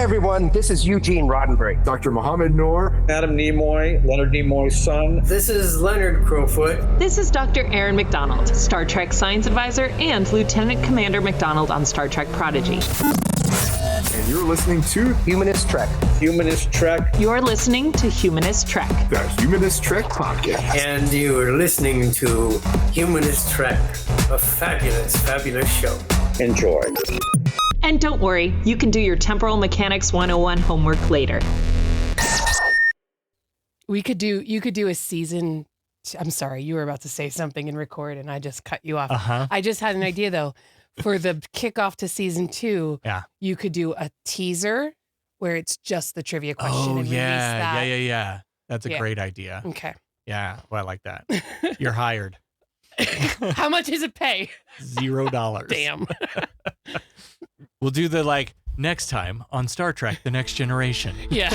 everyone, this is Eugene Roddenberry. Dr. Mohammed Noor. Adam Nimoy, Leonard Nimoy's son. This is Leonard Crowfoot. This is Dr. Aaron McDonald, Star Trek Science Advisor and Lieutenant Commander McDonald on Star Trek Prodigy. And you're listening to Humanist Trek. Humanist Trek. You're listening to Humanist Trek. the Humanist Trek Podcast. And you're listening to Humanist Trek, a fabulous, fabulous show. Enjoy. And don't worry, you can do your Temporal Mechanics 101 homework later. You could do a season. I'm sorry, you were about to say something and record, and I just cut you off. I just had an idea though. For the kickoff to season 2, you could do a teaser where it's just the trivia question and release that. Yeah. That's a great idea. Okay. Yeah, well, I like that. You're hired. How much does it pay? $0. Damn. We'll do the next time on Star Trek: The Next Generation. Yeah.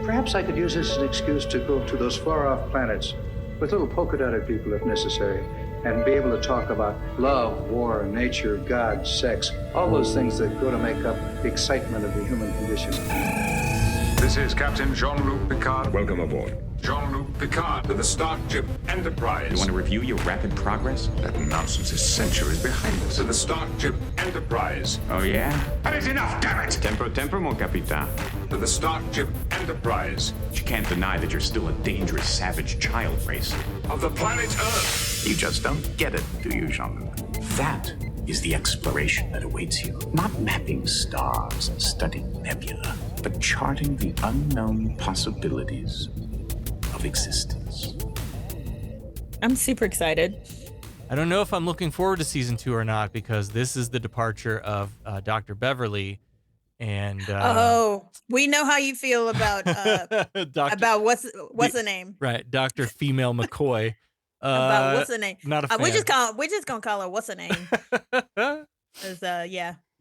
Perhaps I could use this as an excuse to go to those far-off planets with little polka-dotted people if necessary, and be able to talk about love, war, nature, God, sex, all those things that go to make up the excitement of the human condition. This is Captain Jean-Luc Picard. Welcome aboard. Jean-Luc Picard to the Starship Enterprise. You want to review your rapid progress? That nonsense is centuries behind us. To the Starship Enterprise. Oh, yeah? That is enough, damn it! Tempo, mon capitan. To the Starship Enterprise. But you can't deny that you're still a dangerous, savage child race. Of the planet Earth. You just don't get it, do you, Jean-Luc? That is the exploration that awaits you. Not mapping stars and studying nebula, but charting the unknown possibilities of existence. I'm super excited. I don't know if I'm looking forward to season 2 or not, because this is the departure of Dr. Beverly, and we know how you feel about about what's the name, right? Dr. Female McCoy. About what's the name? Not a fan. We're just gonna call her what's the name?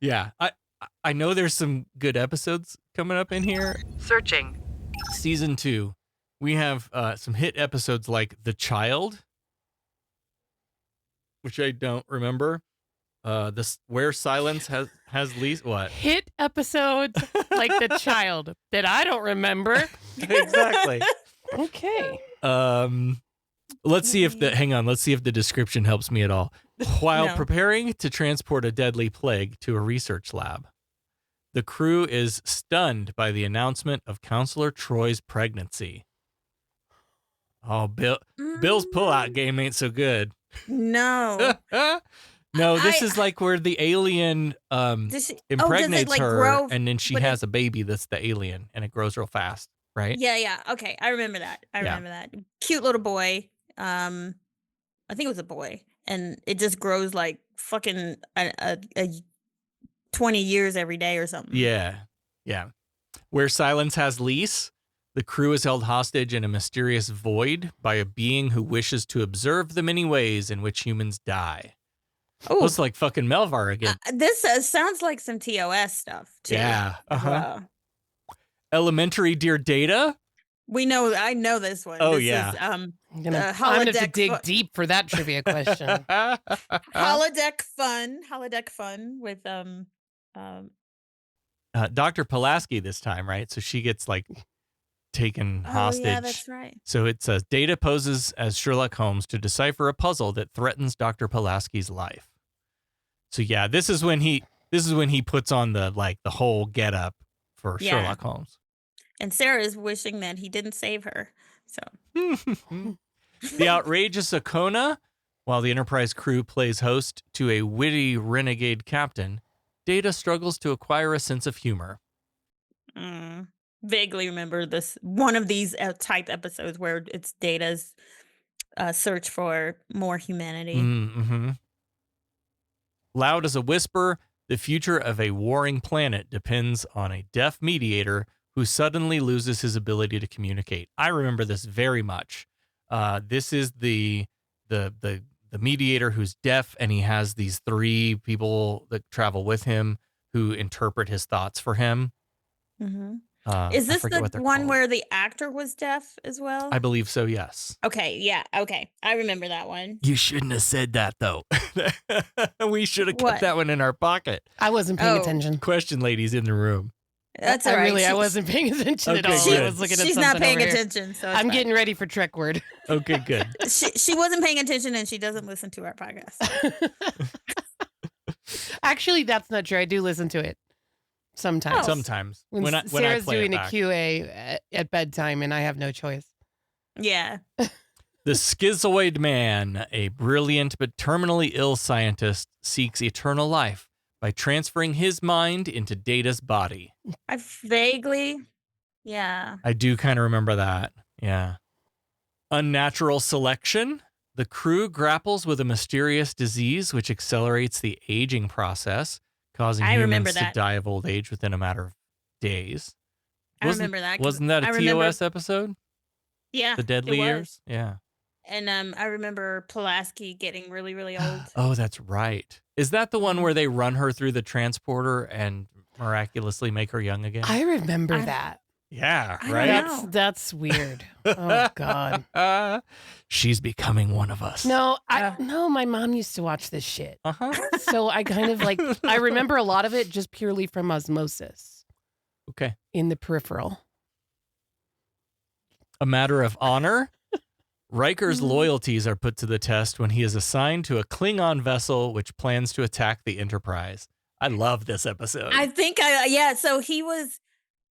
Yeah. I know there's some good episodes coming up in here. Searching. Season 2. We have some hit episodes like The Child, which I don't remember. Where Silence has least what? Hit episodes like The Child that I don't remember. Exactly. Okay. Let's see if the description helps me at all. While preparing to transport a deadly plague to a research lab, the crew is stunned by the announcement of Counselor Troy's pregnancy. Oh, Bill's pullout game ain't so good. No. No, this is like where the alien impregnates her, and then she has a baby that's the alien, and it grows real fast, right? Yeah. Okay, I remember that. Remember that. Cute little boy. I think it was a boy, and it just grows like fucking a 20 years every day or something. Yeah. Where Silence has lease, the crew is held hostage in a mysterious void by a being who wishes to observe the many ways in which humans die. Oh, it's like fucking Melvar again. This sounds like some TOS stuff too. Yeah. Elementary Dear Data. I know this one. Oh, this yeah. Is, I'm gonna have to dig deep for that trivia question. Holodeck fun with Dr. Pulaski this time, right? So she gets taken hostage. Yeah, that's right. So it says Data poses as Sherlock Holmes to decipher a puzzle that threatens Dr. Pulaski's life. So yeah, this is when he puts on the whole getup for Sherlock Holmes. And Sarah is wishing that he didn't save her. So the outrageous Akona, while the Enterprise crew plays host to a witty renegade captain, Data struggles to acquire a sense of humor. Vaguely remember this one of these type episodes where it's Data's search for more humanity. Mm-hmm. Loud as a whisper, the future of a warring planet depends on a deaf mediator who suddenly loses his ability to communicate. I remember this very much. This is the mediator who's deaf, and he has these 3 people that travel with him who interpret his thoughts for him. Mm-hmm. Is this forget what the they're one called. where the actor was deaf as well? I believe so, yes. Okay, yeah, okay. I remember that one. You shouldn't have said that, though. We should have What? kept that one in our pocket. I wasn't paying attention. Question ladies in the room. That's all I right. really, I wasn't paying attention at Okay, all. good. I was looking at She's something not paying over here. attention, so it's I'm fine. getting ready for Trek Word. Okay, good. She wasn't paying attention, and she doesn't listen to our podcast. Actually, that's not true. I do listen to it sometimes. Sometimes. When, When I Sarah's play doing it a back. QA at bedtime, and I have no choice. Yeah. The Schizoid Man, a brilliant but terminally ill scientist, seeks eternal life by transferring his mind into Data's body. I vaguely, yeah. I do kind of remember that. Yeah. Unnatural Selection. The crew grapples with a mysterious disease which accelerates the aging process, causing I remember humans to that. die of old age wwithin a matter of days. I remember that. 'cause Wasn't that a I remember- TOS episode? Yeah. The Deadly it was. Years? Yeah. And I remember Pulaski getting really, really old. Oh, that's right. Is that the one where they run her through the transporter and miraculously make her young again? I remember that. Yeah, I right? don't know. That's weird. Oh God. She's becoming one of us. No, no. My mom used to watch this shit, Uh-huh. so I kind of like. I remember a lot of it just purely from osmosis Okay. in the peripheral. A Matter of Honor. Riker's loyalties are put to the test when he is assigned to a Klingon vessel which plans to attack the Enterprise. I love this episode. I think so he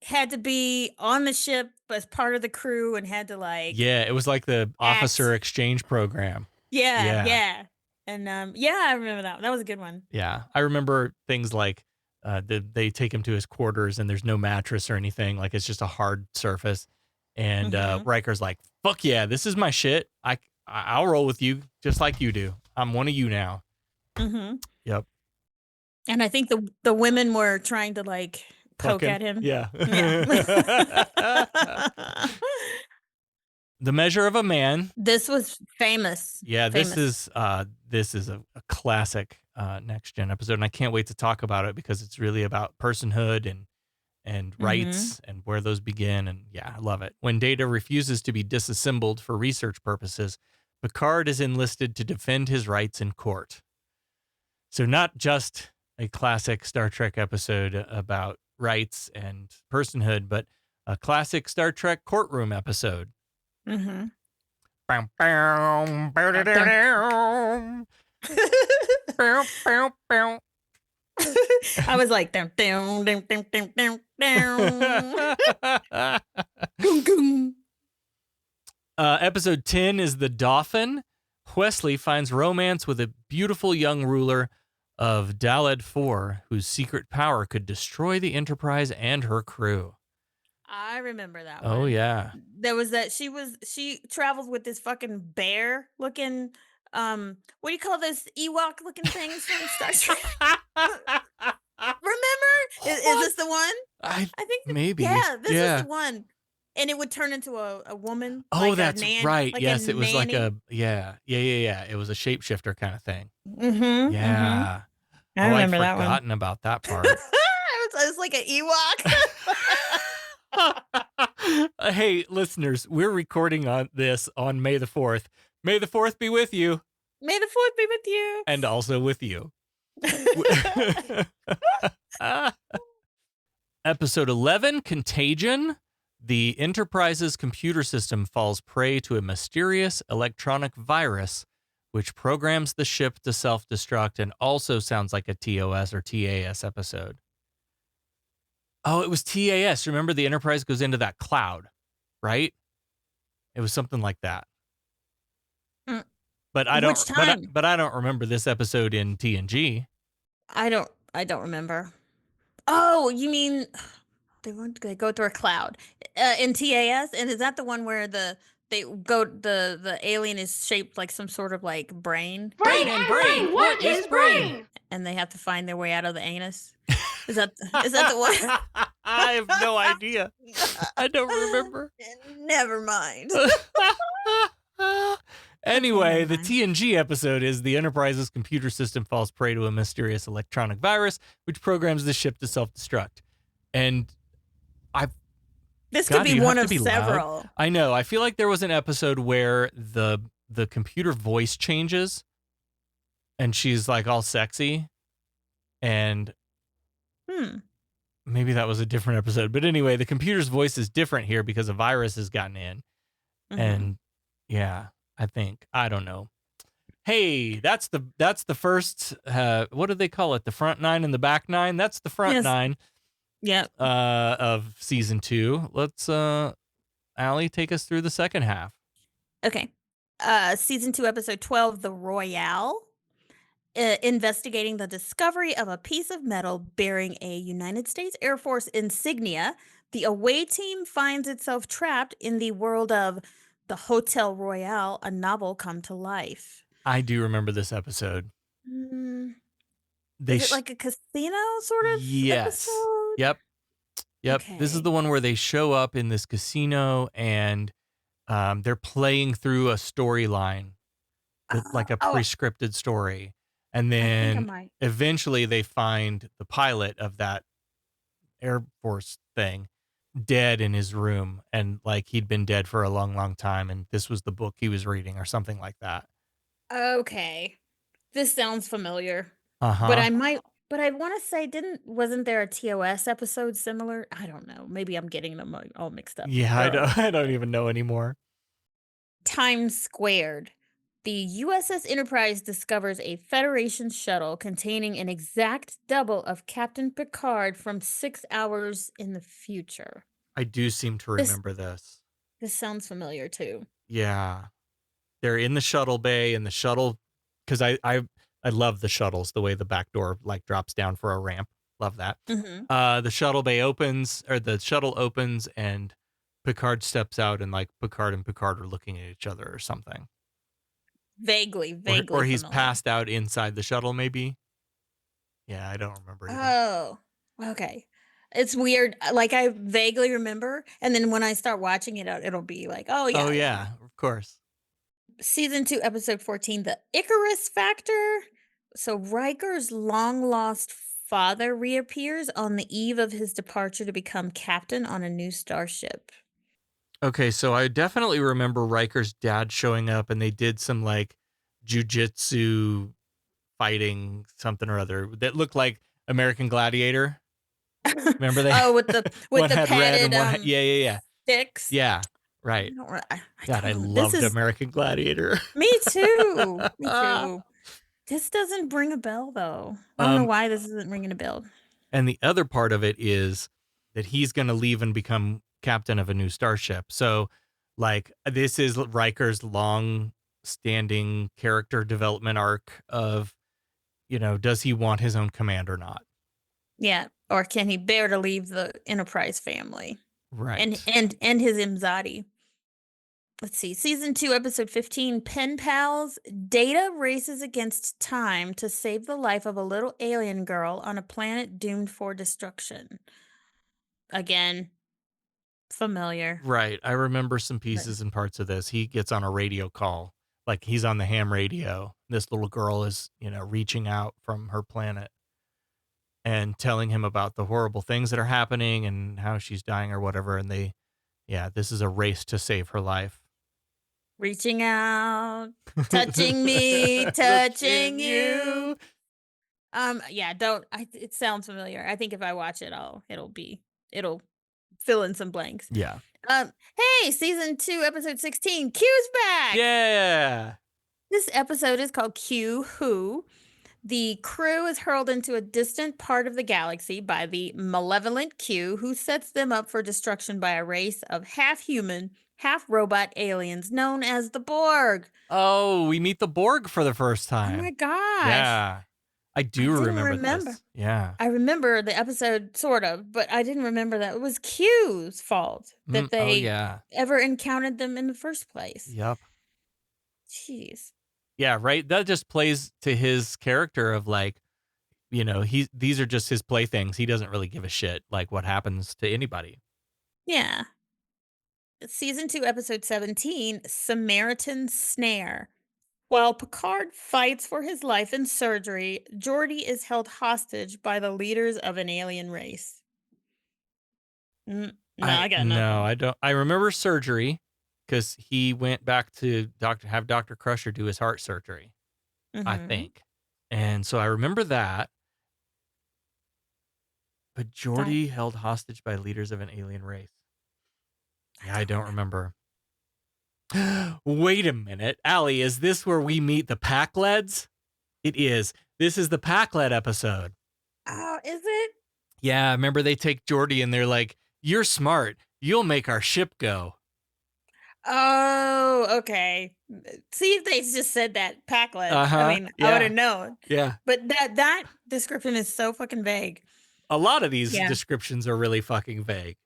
had to be on the ship as part of the crew and had to like Yeah, it was like the officer exchange program. Yeah. And I remember that. That was a good one. Yeah, I remember things like they take him to his quarters and there's no mattress or anything. Like it's just a hard surface. And Riker's like, "Fuck yeah, this is my shit. I'll roll with you just like you do. I'm one of you now." Mm-hmm. Yep. And I think the women were trying to like poke at him. Yeah. Yeah. The Measure of a Man. This was famous. Yeah, this Famous. is a classic Next Gen episode, and I can't wait to talk about it because it's really about personhood and rights and where those begin. And yeah, I love it. When Data refuses to be disassembled for research purposes, Picard is enlisted to defend his rights in court. So not just a classic Star Trek episode about rights and personhood, but a classic Star Trek courtroom episode. Mm-hmm. Bow, bow, bow, da, da, da. Bow, bow, bow. I was like, down, down, down, down, down, down, down. Goom, goom. Episode 10 is The Dauphin. Wesley finds romance with a beautiful young ruler of Daled 4, whose secret power could destroy the Enterprise and her crew. I remember that one. Oh, yeah. There was that she travels with this fucking bear looking what do you call those Ewok looking things from Star Trek? Remember? Is this the one? I think maybe. Yeah, this Yeah. is the one. And it would turn into a woman. Oh, like a that's right. like Yes, a it was like nanny. yeah. It was a shapeshifter kind of thing. Mm-hmm. Yeah. I remember that one. I'd forgotten about that part. It was like an Ewok. Hey, listeners, we're recording on this on May the 4th. May the 4th be with you. May the 4th be with you. And also with you. Episode 11, Contagion. The Enterprise's computer system falls prey to a mysterious electronic virus, which programs the ship to self-destruct and also sounds like a TOS or TAS episode. Oh, it was TAS. Remember, the Enterprise goes into that cloud, right? It was something like that. But I don't. Which time? But I don't remember this episode in TNG. I don't remember. Oh, you mean they go through a cloud in TAS? And is that the one where the alien is shaped like some sort of like brain? Brain. What is brain? And they have to find their way out of the anus. Is that the one? I have no idea. I don't remember. Never mind. Anyway, the TNG episode is the Enterprise's computer system falls prey to a mysterious electronic virus, which programs the ship to self-destruct. And This God, could do be you one have of to be loud? several. I know. I feel like there was an episode where the computer voice changes and she's like all sexy, and maybe that was a different episode. But anyway, the computer's voice is different here because a virus has gotten in. And yeah, I think, I don't know. Hey, that's the first, what do they call it? The front nine and the back nine? That's the front nine. Yep. Of season 2. Let's, Allie, take us through the second half. Okay. Season 2, episode 12, The Royale. Investigating the discovery of a piece of metal bearing a United States Air Force insignia, the away team finds itself trapped in the world of the Hotel Royale, a novel come to life. I do remember this episode. Is it like a casino sort of episode? Yep. Okay. This is the one where they show up in this casino and they're playing through a storyline, like a pre-scripted story. And then eventually they find the pilot of that Air Force thing dead in his room. And like he'd been dead for a long, long time. And this was the book he was reading or something like that. Okay. This sounds familiar. Uh-huh. But I want to say, wasn't there a TOS episode similar? I don't know. Maybe I'm getting them all mixed up. Yeah, I don't even know anymore. Times Squared. The USS Enterprise discovers a Federation shuttle containing an exact double of Captain Picard from 6 hours in the future. I do seem to remember this. This sounds familiar too. Yeah. They're in the shuttle bay, and the shuttle, because I love the shuttles, the way the back door like drops down for a ramp. Love that. The shuttle bay opens, or the shuttle opens, and Picard steps out, and like Picard and Picard are looking at each other or something. Vaguely. Or he's familiar. passed out inside the shuttle, maybe. Yeah, I don't remember either. Oh, okay. It's weird. Like I vaguely remember, and then when I start watching it, it'll be like, oh yeah. Oh yeah, of course. Season 2, episode 14, The Icarus Factor. So Riker's long-lost father reappears on the eve of his departure to become captain on a new starship. Okay, so I definitely remember Riker's dad showing up, and they did some like jujitsu fighting something or other that looked like American Gladiator. Remember that? Oh, with the one had padded, red and one had, yeah. sticks. Yeah, right. God, I loved American Gladiator. Me too. Me too. This doesn't bring a bell though. I don't know why this isn't ringing a bell. And the other part of it is that he's going to leave and become captain of a new starship. So like this is Riker's long standing character development arc of, does he want his own command or not? Yeah. Or can he bear to leave the Enterprise family? Right. And his Imzadi. Let's see. Season 2, episode 15, Pen Pals. Data races against time to save the life of a little alien girl on a planet doomed for destruction. Again, familiar. Right. I remember some pieces and parts of this. He gets on a radio call, like he's on the ham radio. This little girl is, reaching out from her planet and telling him about the horrible things that are happening and how she's dying or whatever. And this is a race to save her life. Reaching out, touching me, touching you. It sounds familiar. I think if I watch it, it'll fill in some blanks. Yeah. Hey, season 2, episode 16, Q's back. Yeah. This episode is called Q Who. The crew is hurled into a distant part of the galaxy by the malevolent Q, who sets them up for destruction by a race of half-human, half-robot aliens known as the Borg. Oh, we meet the Borg for the first time. Oh my gosh. Yeah. I remember this. Yeah. I remember the episode, sort of, but I didn't remember that it was Q's fault that they ever encountered them in the first place. Yep. Jeez. Yeah, right. That just plays to his character of like, these are just his playthings. He doesn't really give a shit like what happens to anybody. Yeah. Season 2, episode 17, Samaritan Snare. While Picard fights for his life in surgery, Geordi is held hostage by the leaders of an alien race. I got nothing. No, I don't. I remember surgery because he went back to have Dr. Crusher do his heart surgery, I think. And so I remember that. But Geordi held hostage by leaders of an alien race. Yeah, I don't remember. Wait a minute. Allie, is this where we meet the Pack-Leds? It is. This is the Pack-Led episode. Oh, is it? Yeah, remember they take Geordi and they're like, you're smart. You'll make our ship go. Oh, okay. See if they just said that Pack-Led. Uh-huh, I mean, I would have known. Yeah. But that description is so fucking vague. A lot of these descriptions are really fucking vague.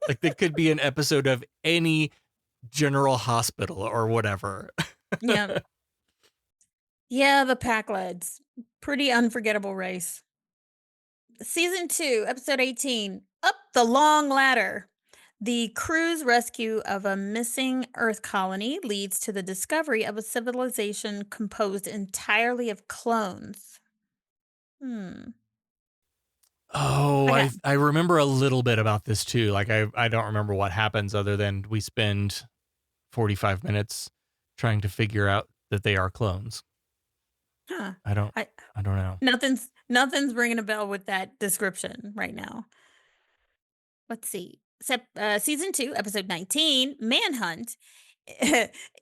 Like they could be an episode of any general hospital or whatever. Yeah. Yeah, the Pack-Leds. Pretty unforgettable race. Season 2, episode 18, Up the Long Ladder. The crew's rescue of a missing Earth colony leads to the discovery of a civilization composed entirely of clones. Oh, I remember a little bit about this too. Like I don't remember what happens other than we spend 45 minutes trying to figure out that they are clones. Huh. I don't know. Nothing's ringing a bell with that description right now. Let's see. Season 2, episode 19, Manhunt.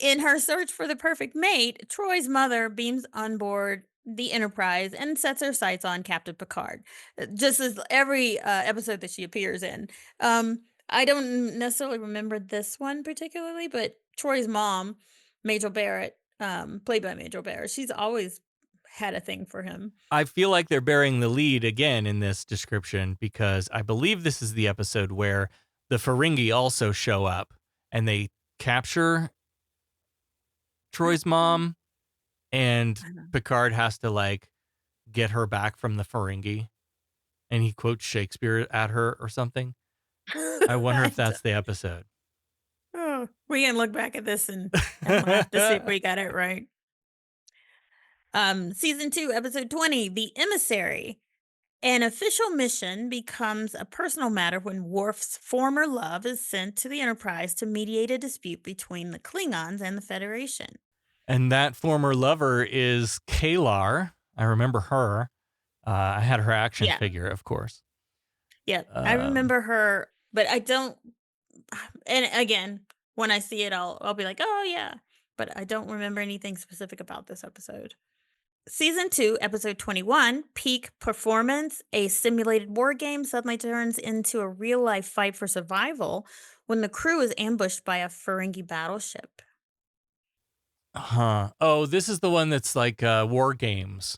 In her search for the perfect mate, Troy's mother beams on board the Enterprise and sets her sights on Captain Picard, just as every episode that she appears in. I don't necessarily remember this one particularly, but Troy's mom, Majel Barrett, played by Majel Barrett, she's always had a thing for him. I feel like they're bearing the lead again in this description because I believe this is the episode where the Ferengi also show up and they capture Troy's mom, and Picard has to like get her back from the Ferengi, and he quotes Shakespeare at her or something. I wonder if that's the episode. Oh, we can look back at this and we'll have to see if we got it right. Season 2, episode 20, The Emissary. An official mission becomes a personal matter when Worf's former love is sent to the Enterprise to mediate a dispute between the Klingons and the Federation. And that former lover is Kalar. I remember her. I had her action figure, of course. Yeah, I remember her, but I don't. And again, when I see it, I'll be like, oh yeah, but I don't remember anything specific about this episode. Season 2, episode 21, Peak Performance. A simulated war game suddenly turns into a real-life fight for survival when the crew is ambushed by a Ferengi battleship. Oh, this is the one that's like war games.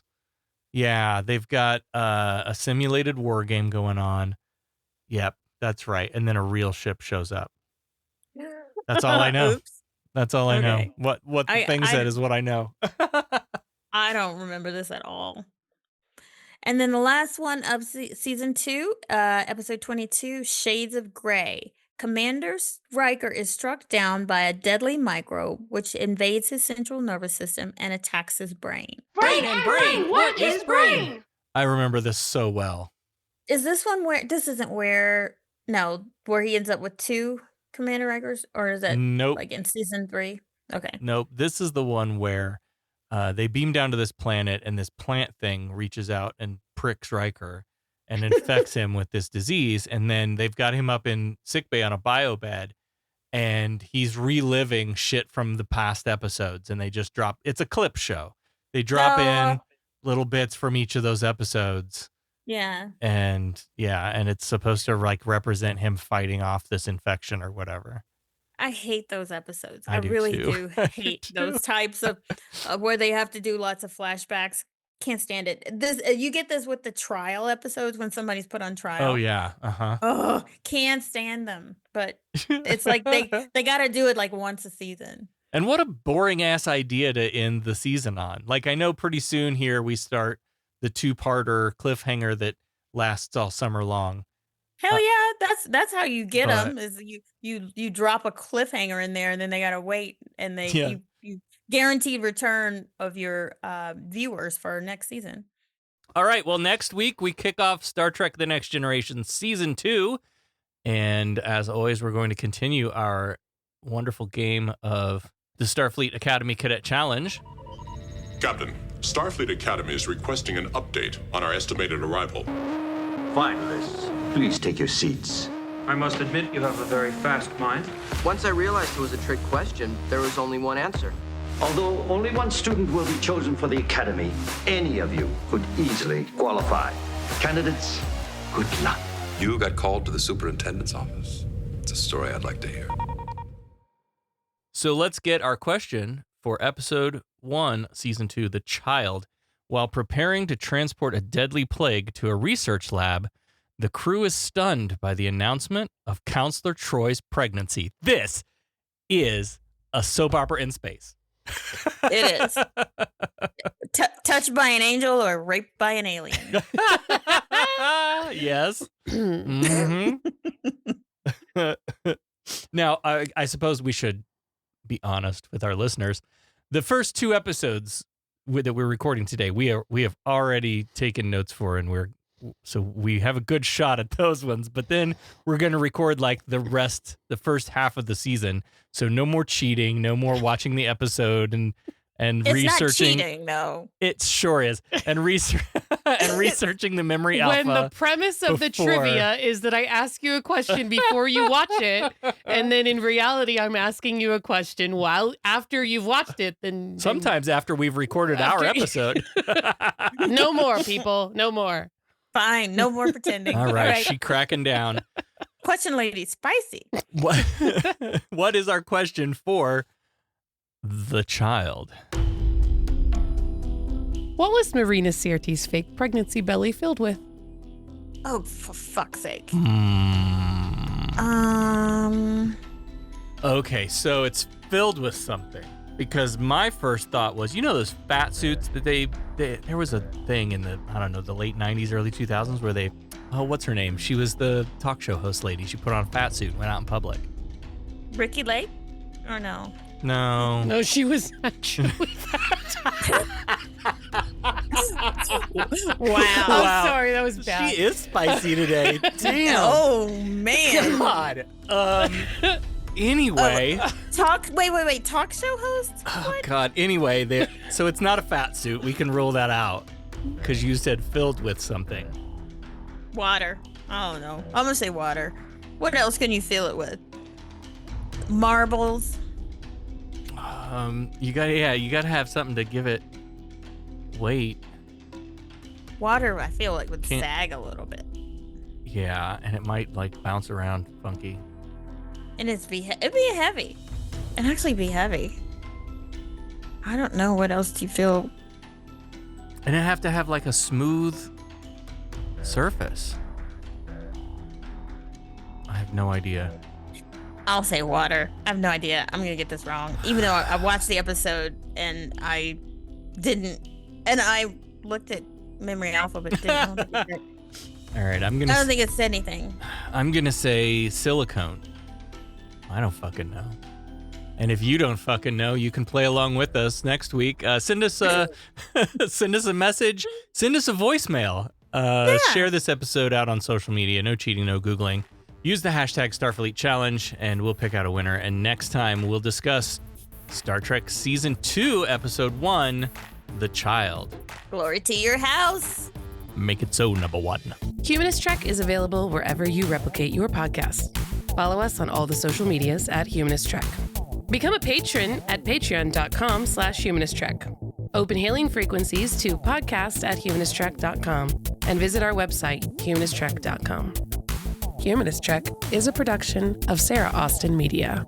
Yeah, they've got a simulated war game going on. Yep, that's right. And then a real ship shows up. That's all I know. Oops. That's all I know. What the thing said is what I know. I don't remember this at all. And then the last one of season 2, episode 22, Shades of Grey. Commander Riker is struck down by a deadly microbe which invades his central nervous system and attacks his brain. Brain! What is brain? I remember this so well. Is this one where where he ends up with 2 Commander Rikers, or is it like in season 3? Okay. Nope. This is the one where they beam down to this planet and this plant thing reaches out and pricks Riker and infects him with this disease. And then they've got him up in sickbay on a bio bed and he's reliving shit from the past episodes. And they just drop, it's a clip show. They drop in little bits from each of those episodes. Yeah. And it's supposed to like represent him fighting off this infection or whatever. I hate those episodes. I do really too. do hate those types of where they have to do lots of flashbacks. Can't stand it. This you get this with the trial episodes when somebody's put on trial. Oh yeah. Oh, can't stand them. But it's like they got to do it like once a season. And what a boring ass idea to end the season on. Like I know pretty soon here we start the 2-parter cliffhanger that lasts all summer long. Hell yeah, that's how you get them. Is you drop a cliffhanger in there, and then they gotta wait, and you guaranteed return of your viewers for next season. All right, well next week we kick off Star Trek: The Next Generation season 2, And as always, we're going to continue our wonderful game of the Starfleet Academy Cadet Challenge. Captain, Starfleet Academy is requesting an update on our estimated arrival. Finalists, please take your seats. I must admit you have a very fast mind. Once I realized it was a trick question, there was only one answer. Although only one student will be chosen for the Academy, any of you could easily qualify. Candidates, good luck. You got called to the superintendent's office. It's a story I'd like to hear. So let's get our question for episode 1, season 2, The Child. While preparing to transport a deadly plague to a research lab, the crew is stunned by the announcement of Counselor Troy's pregnancy. This is a soap opera in space. It is. Touched by an angel or raped by an alien. Yes. Mm-hmm. Now, I suppose we should be honest with our listeners. The first 2 episodes that we're recording today, we have already taken notes for, and so we have a good shot at those ones. But then we're going to record like the first half of the season. So no more cheating, no more watching the episode and it's researching. It's not cheating, though. It sure is. And researching the memory alpha. When the premise of the trivia is that I ask you a question before you watch it, and then in reality I'm asking you a question after you've watched it, then sometimes after we've recorded our episode. No more, people. No more. Fine. No more pretending. All right. She cracking down. Question lady, spicy. What is our question for The Child? What was Marina Sirti's fake pregnancy belly filled with? Oh, for fuck's sake. Okay, so it's filled with something. Because my first thought was, those fat suits that there was a thing in the late 90s, early 2000s where what's her name? She was the talk show host lady. She put on a fat suit and went out in public. Ricky Lake? Or no? No, she was actually fat. Wow. I'm sorry, that was bad. She is spicy today. Damn. Oh, man. God. Anyway. Wait. Talk show host? Oh, God. Anyway, so it's not a fat suit. We can rule that out. Because you said filled with something. Water. Oh, no. I'm going to say water. What else can you fill it with? Marbles. You gotta have something to give it weight. Water, I feel like would sag a little bit. Yeah, and it might like bounce around funky. And it'd be heavy. It'd actually be heavy. I don't know what else do you feel. And it'd have to have like a smooth surface. I have no idea. I'll say water. I have no idea. I'm going to get this wrong. Even though I watched the episode and I didn't. And I looked at Memory Alpha, but didn't know what it All right, I don't think it said anything. I'm going to say silicone. I don't fucking know. And if you don't fucking know, you can play along with us next week. Send us a message. Send us a voicemail. Share this episode out on social media. No cheating, no Googling. Use the hashtag Starfleet Challenge, and we'll pick out a winner. And next time, we'll discuss Star Trek Season 2, Episode 1, The Child. Glory to your house. Make it so, number 1. Humanist Trek is available wherever you replicate your podcast. Follow us on all the social medias at Humanist Trek. Become a patron at patreon.com/humanisttrek. Open hailing frequencies to podcast@humanisttrek.com and visit our website, humanisttrek.com. Humanist Trek is a production of Sarah Austin Media.